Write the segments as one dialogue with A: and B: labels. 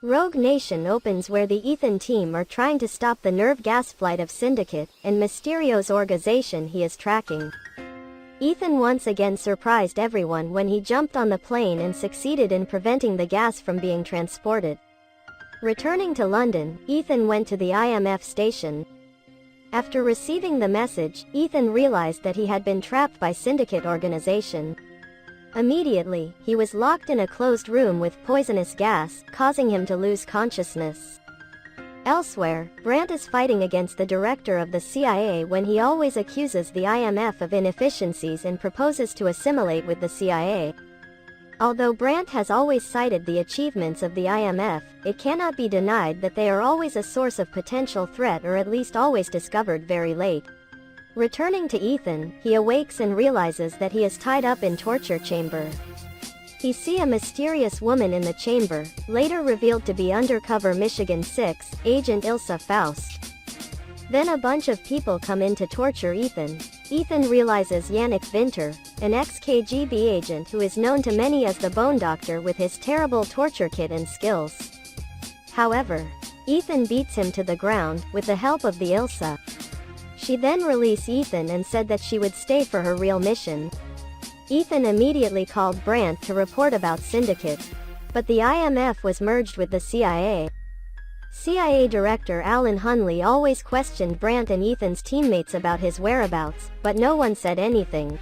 A: Rogue Nation opens where the Ethan team are trying to stop the nerve gas flight of Syndicate and Mysterio's organization he is tracking. Ethan once again surprised everyone when he jumped on the plane and succeeded in preventing the gas from being transported. Returning to London, Ethan went to the IMF station. After receiving the message, Ethan realized that he had been trapped by Syndicate organization. Immediately, he was locked in a closed room with poisonous gas, causing him to lose consciousness. Elsewhere, Brandt is fighting against the director of the CIA when he always accuses the IMF of inefficiencies and proposes to assimilate with the CIA. Although Brandt has always cited the achievements of the IMF, it cannot be denied that they are always a source of potential threat, or at least always discovered very late. Returning to Ethan, he awakes and realizes that he is tied up in torture chamber. He sees a mysterious woman in the chamber, later revealed to be undercover Michigan 6 agent Ilsa Faust. Then a bunch of people come in to torture Ethan. Ethan realizes Yannick Winter, an ex-KGB agent who is known to many as the Bone Doctor with his terrible torture kit and skills. However, Ethan beats him to the ground with the help of the Ilsa. She then released Ethan and said that she would stay for her real mission. Ethan immediately called Brandt to report about Syndicate. But the IMF was merged with the CIA. CIA Director Alan Hunley always questioned Brandt and Ethan's teammates about his whereabouts, but no one said anything.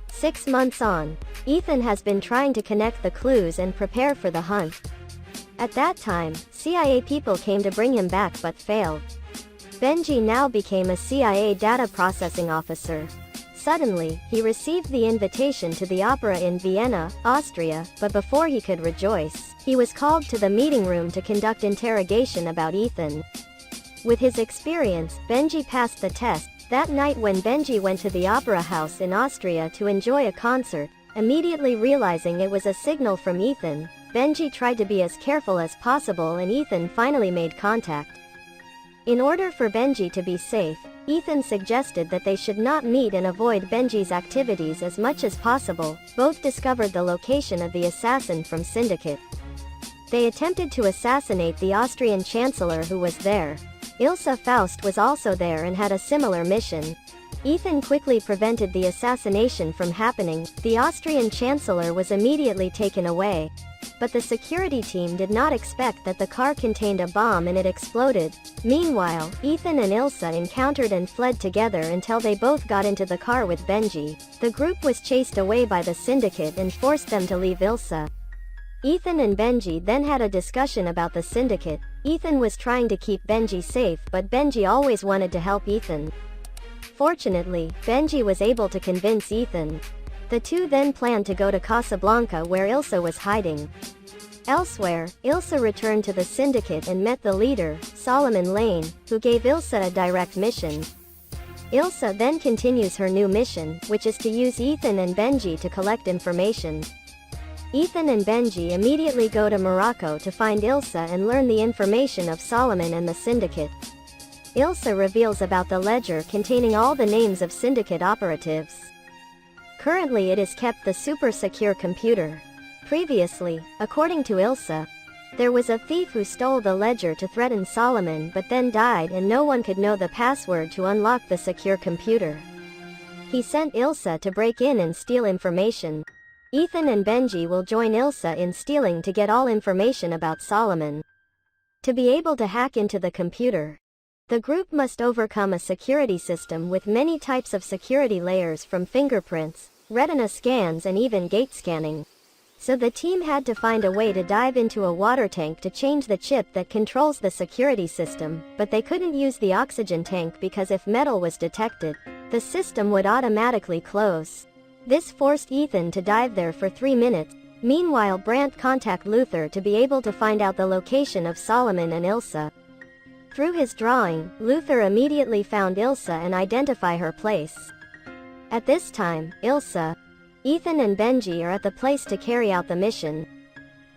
A: 6 months on, Ethan has been trying to connect the clues and prepare for the hunt. At that time, CIA people came to bring him back but failed. Benji now became a CIA data processing officer. Suddenly, he received the invitation to the opera in Vienna, Austria, but before he could rejoice, he was called to the meeting room to conduct interrogation about Ethan. With his experience, Benji passed the test. That night when Benji went to the opera house in Austria to enjoy a concert, immediately realizing it was a signal from Ethan, Benji tried to be as careful as possible and Ethan finally made contact. In order for Benji to be safe, Ethan suggested that they should not meet and avoid Benji's activities as much as possible. Both discovered the location of the assassin from Syndicate. They attempted to assassinate the Austrian chancellor who was there. Ilsa Faust was also there and had a similar mission. Ethan quickly prevented the assassination from happening. The Austrian chancellor was immediately taken away. But the security team did not expect that the car contained a bomb and it exploded. Meanwhile, Ethan and Ilsa encountered and fled together until they both got into the car with Benji. The group was chased away by the Syndicate and forced them to leave Ilsa. Ethan and Benji then had a discussion about the Syndicate. Ethan was trying to keep Benji safe, but Benji always wanted to help Ethan. Fortunately, Benji was able to convince Ethan. The two then planned to go to Casablanca where Ilsa was hiding. Elsewhere, Ilsa returned to the Syndicate and met the leader, Solomon Lane, who gave Ilsa a direct mission. Ilsa then continues her new mission, which is to use Ethan and Benji to collect information. Ethan and Benji immediately go to Morocco to find Ilsa and learn the information of Solomon and the Syndicate. Ilsa reveals about the ledger containing all the names of Syndicate operatives. Currently it is kept the super secure computer. Previously, according to Ilsa, there was a thief who stole the ledger to threaten Solomon but then died and no one could know the password to unlock the secure computer. He sent Ilsa to break in and steal information. Ethan and Benji will join Ilsa in stealing to get all information about Solomon. To be able to hack into the computer, the group must overcome a security system with many types of security layers from fingerprints, retina scans and even gate scanning. So the team had to find a way to dive into a water tank to change the chip that controls the security system, but they couldn't use the oxygen tank because if metal was detected, the system would automatically close. This forced Ethan to dive there for 3 minutes. Meanwhile, Brandt contacted Luther to be able to find out the location of Solomon and Ilsa. Through his drawing, Luther immediately found Ilsa and identified her place. At this time, Ilsa, Ethan and Benji are at the place to carry out the mission.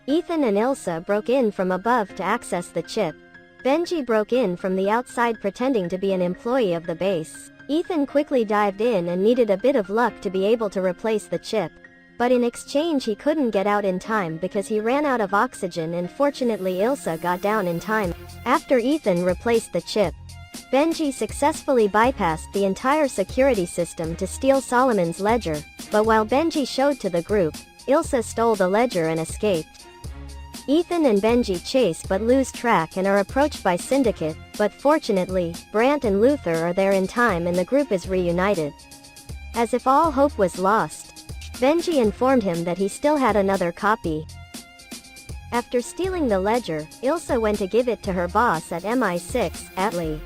A: Ethan and Ilsa broke in from above to access the chip. Benji broke in from the outside pretending to be an employee of the base. Ethan quickly dived in and needed a bit of luck to be able to replace the chip. But in exchange he couldn't get out in time because he ran out of oxygen, and fortunately Ilsa got down in time. After Ethan replaced the chip, Benji successfully bypassed the entire security system to steal Solomon's ledger, but while Benji showed to the group, Ilsa stole the ledger and escaped. Ethan and Benji chase but lose track and are approached by Syndicate, but fortunately, Brant and Luther are there in time and the group is reunited. As if all hope was lost, Benji informed him that he still had another copy. After stealing the ledger, Ilsa went to give it to her boss at MI6, Atlee,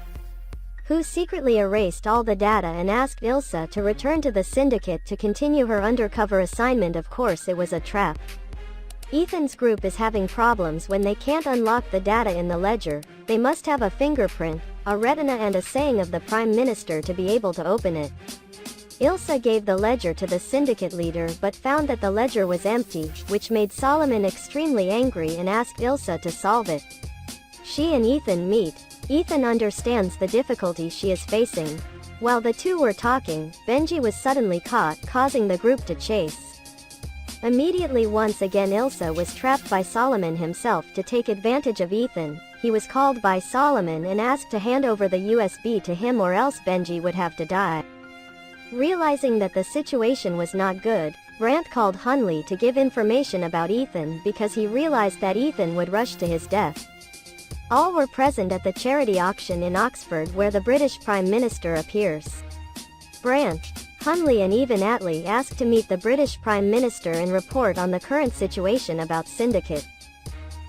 A: who secretly erased all the data and asked Ilsa to return to the Syndicate to continue her undercover assignment. Of course it was a trap. Ethan's group is having problems when they can't unlock the data in the ledger. They must have a fingerprint, a retina and a saying of the Prime Minister to be able to open it. Ilsa gave the ledger to the Syndicate leader but found that the ledger was empty, which made Solomon extremely angry and asked Ilsa to solve it. She and Ethan meet. Ethan understands the difficulty she is facing. While the two were talking, Benji was suddenly caught, causing the group to chase. Immediately once again Ilsa was trapped by Solomon himself. To take advantage of Ethan, he was called by Solomon and asked to hand over the USB to him or else Benji would have to die. Realizing that the situation was not good, Brant called Hunley to give information about Ethan because he realized that Ethan would rush to his death. All were present at the charity auction in Oxford where the British Prime Minister appears. Brant, Hunley and even Atlee asked to meet the British Prime Minister and report on the current situation about Syndicate.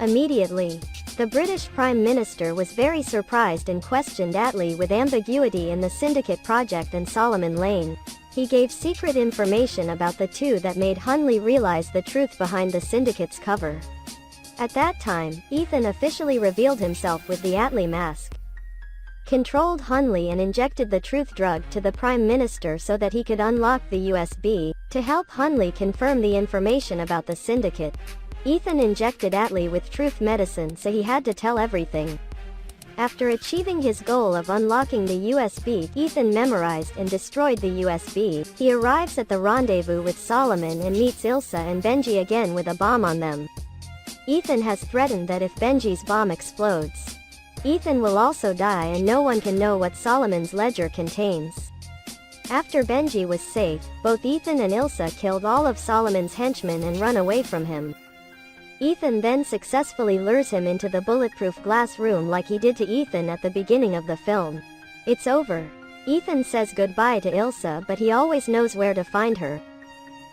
A: Immediately, the British Prime Minister was very surprised and questioned Atlee with ambiguity in the Syndicate project and Solomon Lane. He gave secret information about the two that made Hunley realize the truth behind the Syndicate's cover. At that time, Ethan officially revealed himself with the Atlee mask, controlled Hunley and injected the truth drug to the Prime Minister so that he could unlock the USB, to help Hunley confirm the information about the Syndicate. Ethan injected Atlee with truth medicine so he had to tell everything. After achieving his goal of unlocking the USB, Ethan memorized and destroyed the USB. He arrives at the rendezvous with Solomon and meets Ilsa and Benji again with a bomb on them. Ethan has threatened that if Benji's bomb explodes, Ethan will also die and no one can know what Solomon's ledger contains. After Benji was safe, both Ethan and Ilsa killed all of Solomon's henchmen and run away from him. Ethan then successfully lures him into the bulletproof glass room like he did to Ethan at the beginning of the film. It's over. Ethan says goodbye to Ilsa, but he always knows where to find her.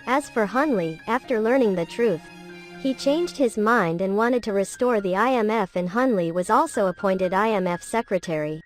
A: As for Hunley, after learning the truth, he changed his mind and wanted to restore the IMF, and Hunley was also appointed IMF secretary.